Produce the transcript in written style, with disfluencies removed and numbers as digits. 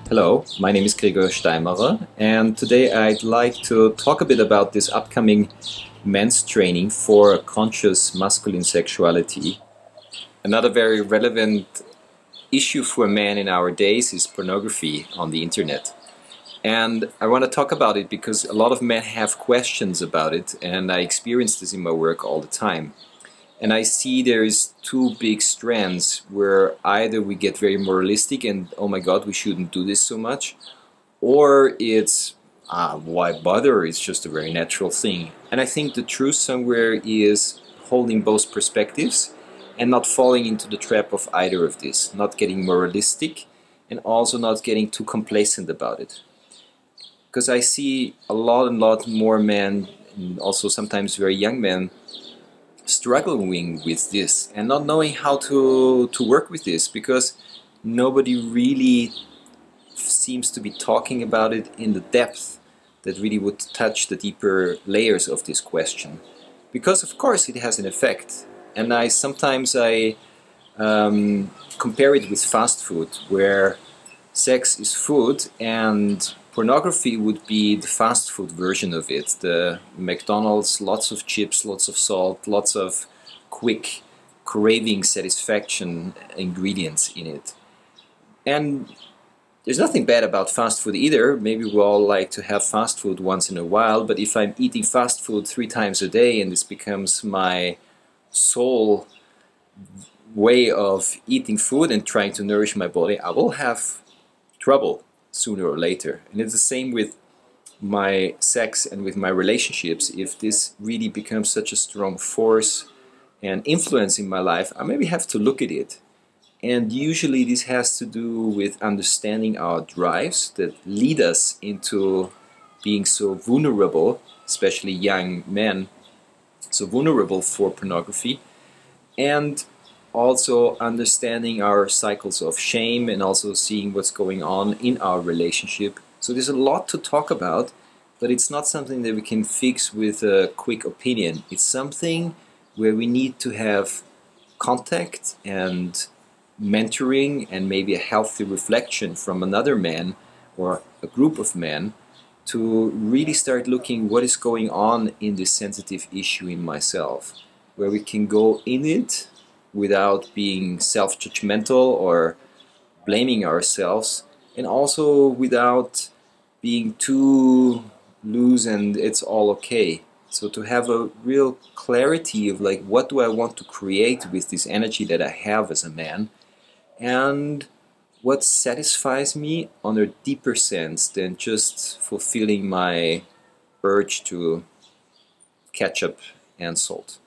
Hello, my name is Gregora Steinmaurera, and today I'd like to talk a bit about this upcoming men's training for a conscious masculine sexuality. Another very relevant issue for men in our days is pornography on the internet. And I want to talk about it because a lot of men have questions about it, and I experience this in my work all the time. And I see there is two big strands where either we get very moralistic and oh my god, we shouldn't do this so much, or it's why bother, it's just a very natural thing. And I think the truth somewhere is holding both perspectives and not falling into the trap of either of this, not getting moralistic and also not getting too complacent about it. Because I see a lot more men, and also sometimes very young men, struggling with this and not knowing how to work with this, because nobody really seems to be talking about it in the depth that really would touch the deeper layers of this question. Because of course it has an effect, and sometimes I compare it with fast food, where sex is food and pornography would be the fast food version of it. The McDonald's, lots of chips, lots of salt, lots of quick craving satisfaction ingredients in it. And there's nothing bad about fast food either. Maybe we all like to have fast food once in a while, but if I'm eating fast food 3 times a day and this becomes my sole way of eating food and trying to nourish my body, I will have trouble sooner or later. And it's the same with my sex and with my relationships. If this really becomes such a strong force and influence in my life, I maybe have to look at it. And usually this has to do with understanding our drives that lead us into being so vulnerable, especially young men, so vulnerable for pornography, and also understanding our cycles of shame and also seeing what's going on in our relationship. So there's a lot to talk about, but it's not something that we can fix with a quick opinion. It's something where we need to have contact and mentoring and maybe a healthy reflection from another man or a group of men to really start looking what is going on in this sensitive issue in myself, where we can go in it without being self-judgmental or blaming ourselves, and also without being too loose and it's all okay. So to have a real clarity of like, what do I want to create with this energy that I have as a man, and what satisfies me on a deeper sense than just fulfilling my urge to ketchup and salt.